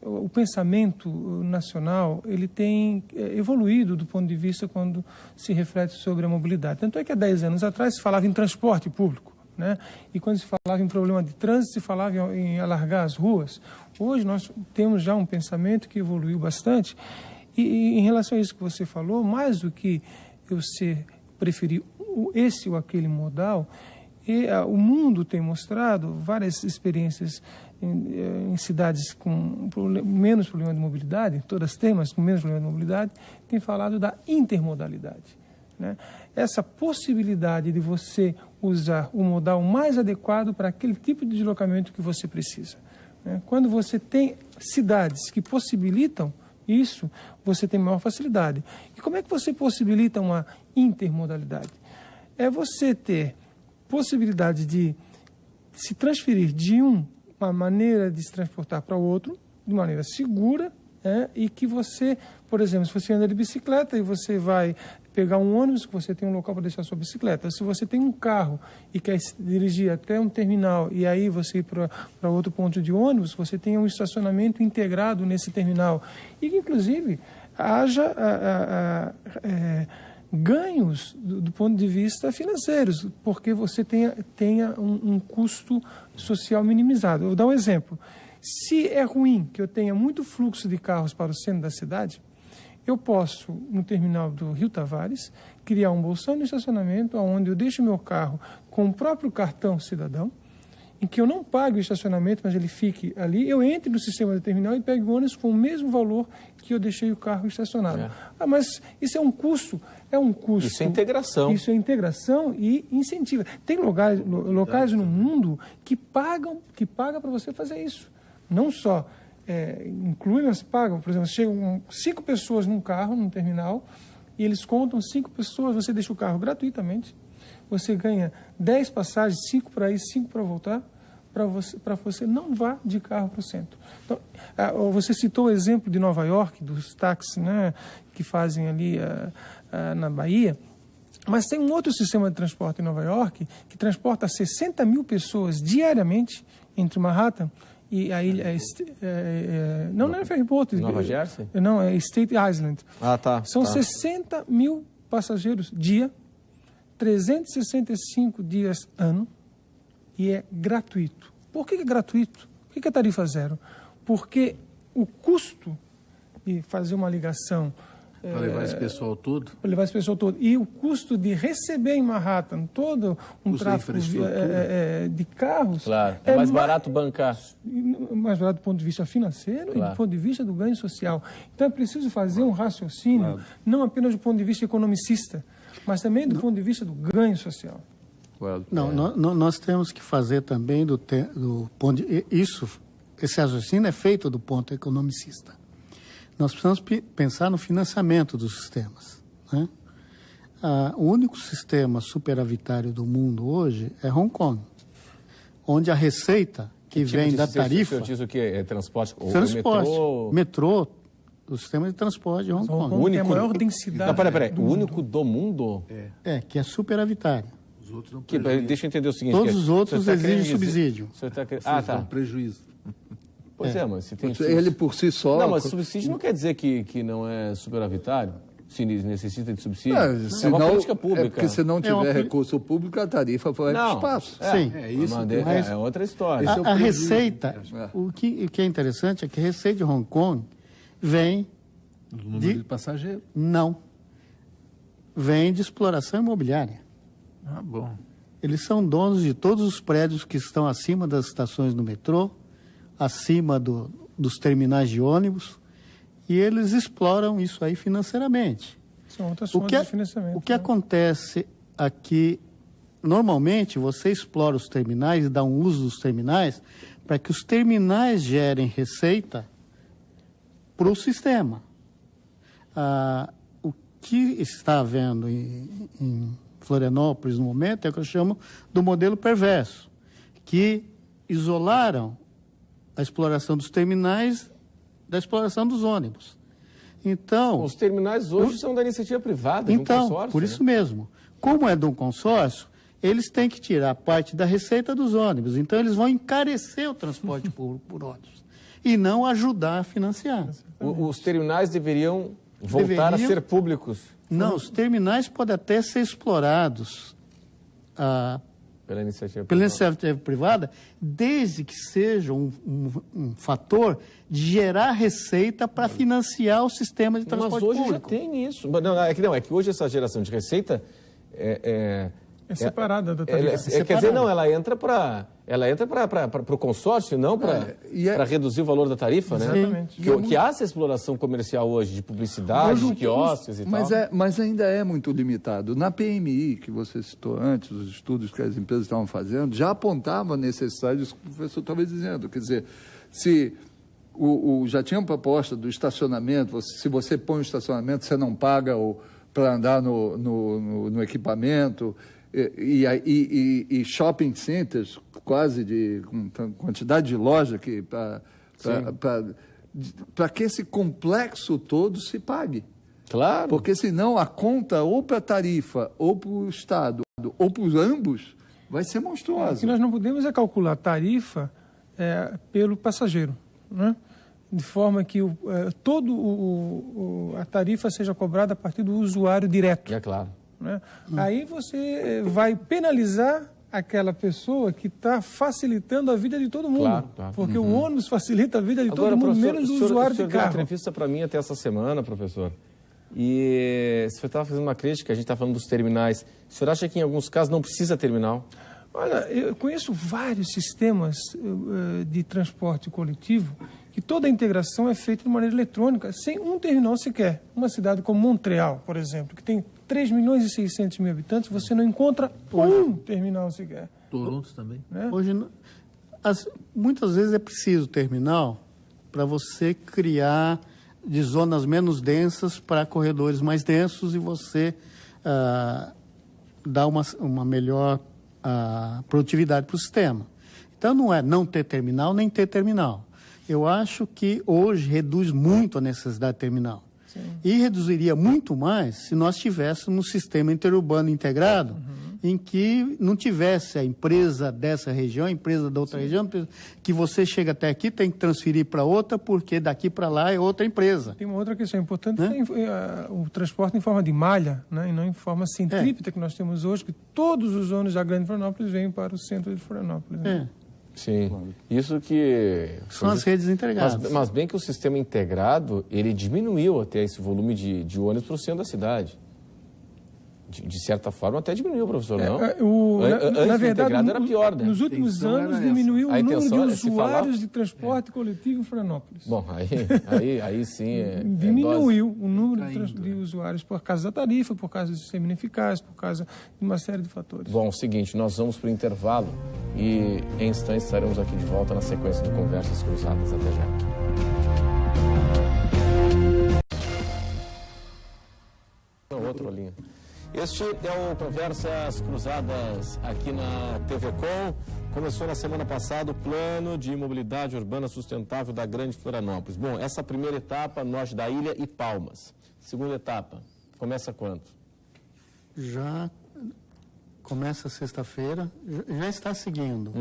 o pensamento nacional, ele tem evoluído do ponto de vista quando se reflete sobre a mobilidade. Tanto é que há 10 anos atrás se falava em transporte público, né? E quando se falava em problema de trânsito, se falava em alargar as ruas. Hoje nós temos já um pensamento que evoluiu bastante. E em relação a isso que você falou, mais do que preferir esse ou aquele modal, o mundo tem mostrado várias experiências em cidades com menos problema de mobilidade, todas têm, mas com menos problema de mobilidade, tem falado da intermodalidade, né? Essa possibilidade de você usar o modal mais adequado para aquele tipo de deslocamento que você precisa, né? Quando você tem cidades que possibilitam isso, você tem maior facilidade. E como é que você possibilita uma intermodalidade? É você ter possibilidade de se transferir de uma maneira de se transportar para o outro, de maneira segura, e que você, por exemplo, se você anda de bicicleta e você vai pegar um ônibus, que você tem um local para deixar a sua bicicleta. Se você tem um carro e quer se dirigir até um terminal e aí você ir para outro ponto de ônibus, você tem um estacionamento integrado nesse terminal. E que, inclusive, haja ganhos do ponto de vista financeiros, porque você tenha um custo social minimizado. Eu vou dar um exemplo. Se é ruim que eu tenha muito fluxo de carros para o centro da cidade, eu posso, no terminal do Rio Tavares, criar um bolsão de estacionamento onde eu deixo meu carro com o próprio cartão cidadão, em que eu não pague o estacionamento, mas ele fique ali, eu entre no sistema do terminal e pegue o ônibus com o mesmo valor que eu deixei o carro estacionado. Mas isso é um custo. Isso é integração. Isso é integração e incentiva. Tem locais no mundo que pagam para você fazer isso. Não só incluem, mas pagam. Por exemplo, chegam 5 pessoas num carro, num terminal, e eles contam 5 pessoas, você deixa o carro gratuitamente, você ganha 10 passagens, 5 para ir, 5 para voltar, para você não vá de carro para o centro. Então, você citou o exemplo de Nova York, dos táxis, né, que fazem ali na Bahia, mas tem um outro sistema de transporte em Nova York que transporta 60 mil pessoas diariamente entre Manhattan e a ilha... não é ferryboat. Nova Jersey? Não, é State Island. Ah, tá. São 60 mil passageiros dia, 365 dias ano, e é gratuito. Por que é gratuito? Por que é tarifa zero? Porque o custo de fazer uma ligação... Para levar esse pessoal todo? Para levar esse pessoal todo. E o custo de receber em Manhattan todo um tráfego de carros... Claro, é mais barato bancar. Mais barato do ponto de vista financeiro e do ponto de vista do ganho social. Então é preciso fazer um raciocínio, não apenas do ponto de vista economicista, mas também do ponto de vista do ganho social. Nós temos que fazer também do ponto de, esse raciocínio é feito do ponto economicista. Nós precisamos pensar no financiamento dos sistemas, né? O único sistema superavitário do mundo hoje é Hong Kong, onde a receita que vem da tarifa... O senhor diz o que? É transporte? Transporte. Metrô, o sistema de transporte de Hong Kong. O único, a maior densidade... Não, peraí. O único do mundo? Que é superavitário. Os outros não deixa eu entender o seguinte... Todos os outros exigem subsídio. Tá. Prejuízo. Pois mas se tem ele por si só... Não, mas subsídio não quer dizer que não é superavitário. se necessita de subsídio? É uma política pública. Porque se não tiver recurso público, a tarifa vai para o espaço. Sim. Isso. Mas é outra história. A receita, o que é interessante é que a receita de Hong Kong vem Do número de passageiros. Não. Vem de exploração imobiliária. Ah, bom. Eles são donos de todos os prédios que estão acima das estações do metrô, acima dos terminais de ônibus, e eles exploram isso aí financeiramente. São outras fontes de financiamento. O que acontece aqui, normalmente você explora os terminais e dá um uso dos terminais para que os terminais gerem receita para o sistema. O que está havendo em Florianópolis no momento é o que eu chamo do modelo perverso, que isolaram a exploração dos terminais da exploração dos ônibus. Então, os terminais hoje são da iniciativa privada, de um consórcio. Por isso mesmo. Como é de um consórcio, eles têm que tirar parte da receita dos ônibus. Então, eles vão encarecer o transporte por ônibus e não ajudar a financiar. Os terminais deveriam voltar a ser públicos. Não, os terminais podem até ser explorados pela iniciativa privada, desde que seja um fator de gerar receita para financiar o sistema de transporte público. Mas hoje já tem isso. É que hoje essa geração de receita é separada da tarifa. Quer dizer, não, ela entra para o consórcio, não para reduzir o valor da tarifa, né? Exatamente. Que há essa exploração comercial hoje de publicidade, de quiosques e tal. Mas ainda é muito limitado. Na PMI, que você citou antes, os estudos que as empresas estavam fazendo, já apontavam a necessidade, isso que o professor estava dizendo. Quer dizer, se já tinha uma proposta do estacionamento, se você põe o estacionamento, você não paga para andar no equipamento. E shopping centers, quase com quantidade de loja para que esse complexo todo se pague. Claro. Porque senão a conta ou para a tarifa, ou para o Estado, ou para os ambos, vai ser monstruosa. O que nós não podemos é calcular tarifa pelo passageiro, né? De forma que a tarifa seja cobrada a partir do usuário direto. É claro. Né? Aí você vai penalizar aquela pessoa que está facilitando a vida de todo mundo. Claro. Porque o ônibus facilita a vida de Agora, todo mundo, menos do usuário de carro. O senhor deu uma entrevista para mim até essa semana, professor. E o senhor estava fazendo uma crítica, a gente está falando dos terminais. O senhor acha que em alguns casos não precisa terminal? Olha, eu conheço vários sistemas de transporte coletivo que toda a integração é feita de maneira eletrônica, sem um terminal sequer. Uma cidade como Montreal, por exemplo, que tem 3.600.000 habitantes, você não encontra um terminal sequer. Toronto também. Né? Hoje, muitas vezes é preciso terminal para você criar de zonas menos densas para corredores mais densos e você dar uma melhor produtividade para o sistema. Então, não é não ter terminal, nem ter terminal. Eu acho que hoje reduz muito a necessidade de terminal. Sim. E reduziria muito mais se nós tivéssemos um sistema interurbano integrado, em que não tivesse a empresa dessa região, a empresa da outra região, que você chega até aqui, tem que transferir para outra, porque daqui para lá é outra empresa. Tem uma outra questão importante, né? O transporte em forma de malha, né? E não em forma centrípeta que nós temos hoje, que todos os ônibus da Grande Florianópolis vêm para o centro de Florianópolis. Né? Sim, isso que... São as redes integradas. Mas bem que o sistema integrado, ele diminuiu até esse volume de ônibus para o centro da cidade. De certa forma, até diminuiu, professor, não? Na verdade, era pior, né? Nos últimos anos, diminuiu o número de usuários de transporte coletivo em Florianópolis. Bom, aí sim... Diminuiu o número de usuários por causa da tarifa, por causa do sistema ineficaz, por causa de uma série de fatores. Bom, é o seguinte, nós vamos para o intervalo e em instantes estaremos aqui de volta na sequência de Conversas Cruzadas. Até já. Outra linha. Este é o Conversas Cruzadas aqui na TV Com. Começou na semana passada o Plano de Mobilidade Urbana Sustentável da Grande Florianópolis. Bom, essa primeira etapa, norte da ilha e Palmas. Segunda etapa, começa quando? Já começa sexta-feira, já está seguindo,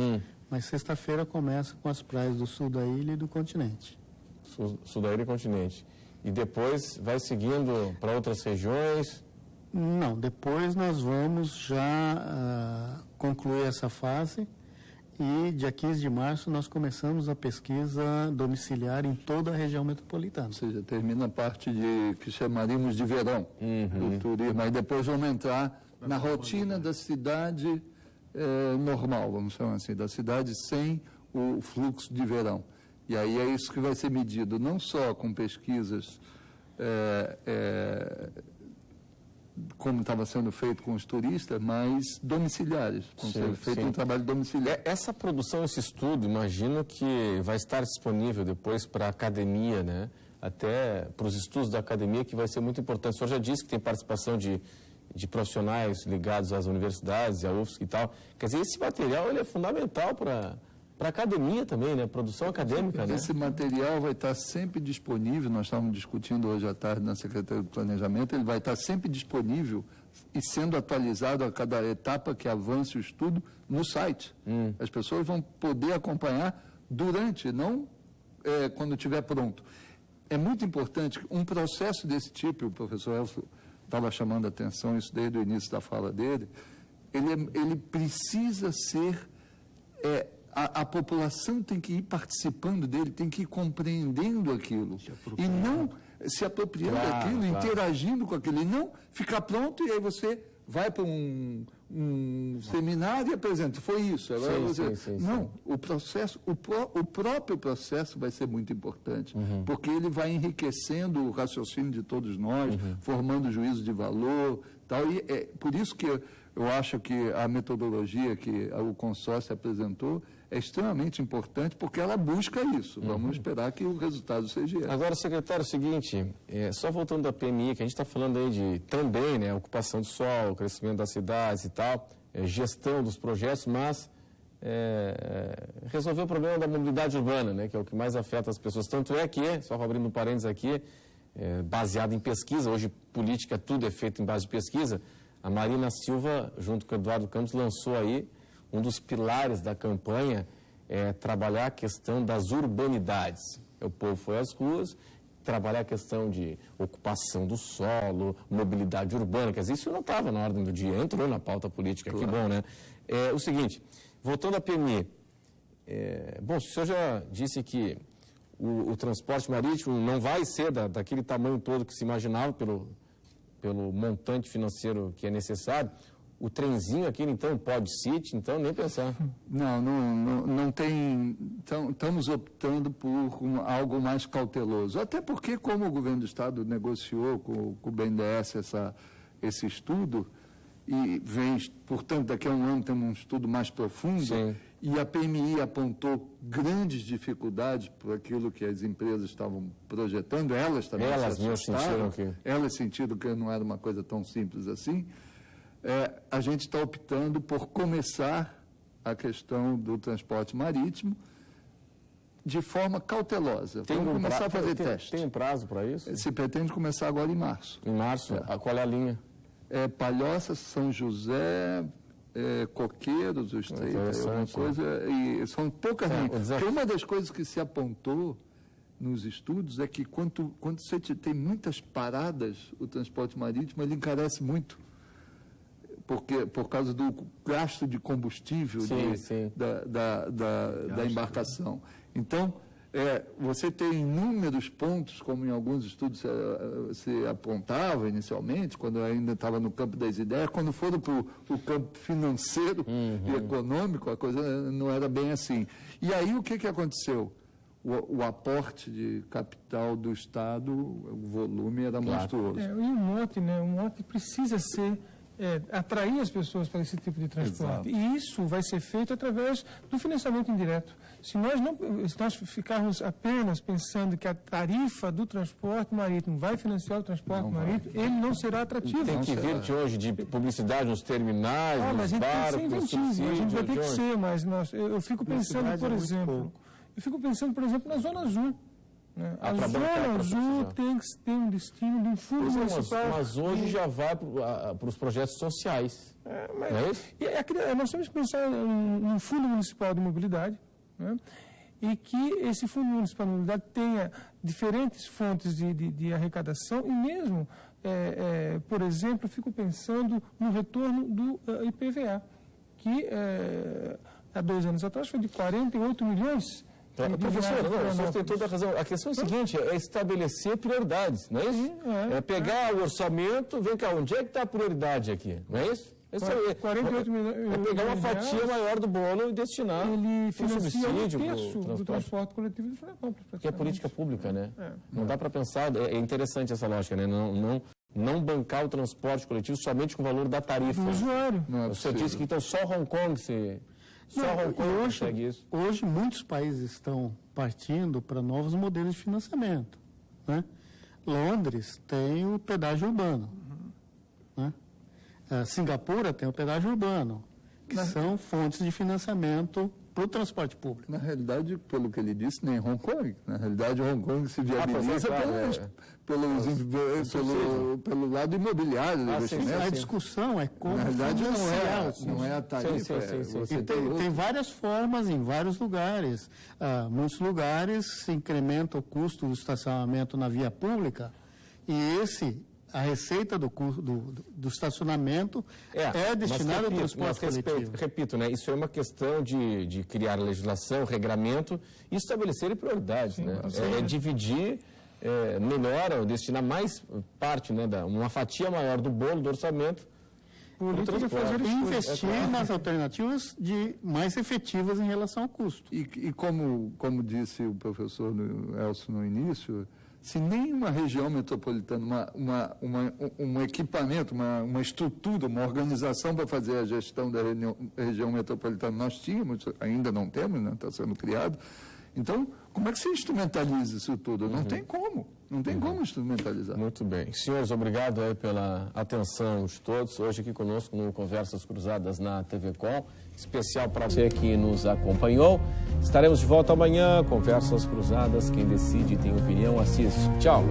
mas sexta-feira começa com as praias do sul da ilha e do continente. Sul da ilha e continente. E depois vai seguindo para outras regiões? Não, depois nós vamos já concluir essa fase e dia 15 de março nós começamos a pesquisa domiciliar em toda a região metropolitana. Ou seja, termina a parte que chamaríamos de verão do turismo, aí depois vamos entrar na rotina da cidade normal, vamos chamar assim, da cidade sem o fluxo de verão. E aí é isso que vai ser medido, não só com pesquisas como estava sendo feito com os turistas, mas domiciliares, como ser feito um trabalho domiciliar. Essa produção, esse estudo, imagino que vai estar disponível depois para a academia, né? Até para os estudos da academia, que vai ser muito importante. O senhor já disse que tem participação de profissionais ligados às universidades, à UFSC e tal. Quer dizer, esse material ele é fundamental para a academia também, né? Produção acadêmica, né? Esse material vai estar sempre disponível, nós estávamos discutindo hoje à tarde na Secretaria do Planejamento, ele vai estar sempre disponível e sendo atualizado a cada etapa que avance o estudo no site. As pessoas vão poder acompanhar durante, não quando estiver pronto. É muito importante um processo desse tipo, o professor Elcio estava chamando a atenção, isso desde o início da fala dele, ele precisa ser... A população tem que ir participando dele, tem que ir compreendendo aquilo. E não se apropriando daquilo, interagindo com aquilo. E não ficar pronto e aí você vai para um seminário e apresenta. Foi isso. Agora não, o processo, o próprio processo vai ser muito importante, porque ele vai enriquecendo o raciocínio de todos nós, formando juízo de valor, tal. E é por isso que eu acho que a metodologia que o consórcio apresentou é extremamente importante, porque ela busca isso. Vamos esperar que o resultado seja esse. Agora, secretário, é o seguinte, só voltando da PMI, que a gente está falando aí de também, né, ocupação do solo, crescimento das cidades e tal, gestão dos projetos, mas resolver o problema da mobilidade urbana, né, que é o que mais afeta as pessoas. Tanto é que, só abrindo um parênteses aqui, baseado em pesquisa, hoje política tudo é feito em base de pesquisa, a Marina Silva, junto com o Eduardo Campos, lançou aí um dos pilares da campanha, trabalhar a questão das urbanidades. O povo foi às ruas, trabalhar a questão de ocupação do solo, mobilidade urbana, quer dizer, isso não estava na ordem do dia, entrou na pauta política, claro. Que bom, né? O seguinte, voltando à PMI, bom, o senhor já disse que o transporte marítimo não vai ser daquele tamanho todo que se imaginava pelo montante financeiro que é necessário. O trenzinho aqui, então, Pod City, então, nem pensar. Não tem... Estamos optando por algo mais cauteloso. Até porque, como o governo do Estado negociou com o BNDES esse estudo, e vem, portanto, daqui a um ano temos um estudo mais profundo, sim. E a PMI apontou grandes dificuldades por aquilo que as empresas estavam projetando, elas também elas sentiram que não era uma coisa tão simples assim. A gente está optando por começar a questão do transporte marítimo de forma cautelosa. Vamos começar a fazer testes. Tem um prazo para isso? Se pretende começar agora em março. Em março? Qual é a linha? Palhoça, São José, Coqueiros, o Estreito, uma coisa, e são poucas linhas. Porque uma das coisas que se apontou nos estudos é que quando você tem muitas paradas, o transporte marítimo, ele encarece muito. Por causa do gasto de combustível da embarcação. Então, você tem inúmeros pontos, como em alguns estudos se apontava inicialmente, quando ainda estava no campo das ideias, quando foram para o campo financeiro e econômico, a coisa não era bem assim. E aí o que aconteceu? O aporte de capital do Estado, o volume era monstruoso. E o mote precisa ser... atrair as pessoas para esse tipo de transporte. Exato. E isso vai ser feito através do financiamento indireto. Se nós ficarmos apenas pensando que a tarifa do transporte marítimo vai financiar o transporte marítimo, ele não será atrativo. Tem que vir de hoje de publicidade nos terminais, nos barcos, nos subsídios. A gente vai ter que ser, mas eu fico pensando, por exemplo, na Zona Azul. A Zona Azul tem que ter um destino de um fundo municipal. Mas hoje já vai para os projetos sociais. Não é isso? Nós temos que pensar num fundo municipal de mobilidade, né? E que esse fundo municipal de mobilidade tenha diferentes fontes de arrecadação e mesmo, por exemplo, eu fico pensando no retorno do IPVA, que há 2 anos atrás foi de 48 milhões. Professor, o senhor tem toda a razão. A questão é a seguinte, é estabelecer prioridades, não é isso? É pegar o orçamento, vem cá, onde é que está a prioridade aqui, não é isso? 48 milhões. É pegar uma fatia maior do bolo e destinar para o subsídio do transporte coletivo de Florianópolis. Que é política pública, né? Não dá para pensar, é interessante essa lógica, né? Não bancar o transporte coletivo somente com o valor da tarifa. Do usuário. O senhor disse que então só Hong Kong consegue isso. Hoje, muitos países estão partindo para novos modelos de financiamento. Né? Londres tem o pedágio urbano. Né? Singapura tem o pedágio urbano, que são fontes de financiamento para o transporte público. Na realidade, pelo que ele disse, nem Hong Kong. Na realidade, Hong Kong se viabiliza pelo lado imobiliário do investimento. A discussão é como na realidade financiar. não é a tarifa. Tem várias formas em vários lugares. Muitos lugares se incrementa o custo do estacionamento na via pública e a receita do estacionamento é destinada ao transporte coletivo. Repito, né, isso é uma questão de criar legislação, regramento e estabelecer prioridades. Sim, né? Dividir melhor, ou destinar mais parte, né, uma fatia maior do bolo do orçamento. Investir nas alternativas mais efetivas em relação ao custo. E como disse o professor Elcio no início, se nem uma região metropolitana, um equipamento, uma estrutura, uma organização para fazer a gestão da região metropolitana nós tínhamos, ainda não temos, né? Está sendo criado. Então, como é que se instrumentaliza isso tudo? Não tem como. Não tem como instrumentalizar. Muito bem. Senhores, obrigado aí pela atenção de todos. Hoje aqui conosco no Conversas Cruzadas na TV Com. Especial para você que nos acompanhou. Estaremos de volta amanhã. Conversas Cruzadas. Quem decide e tem opinião, assiste. Tchau.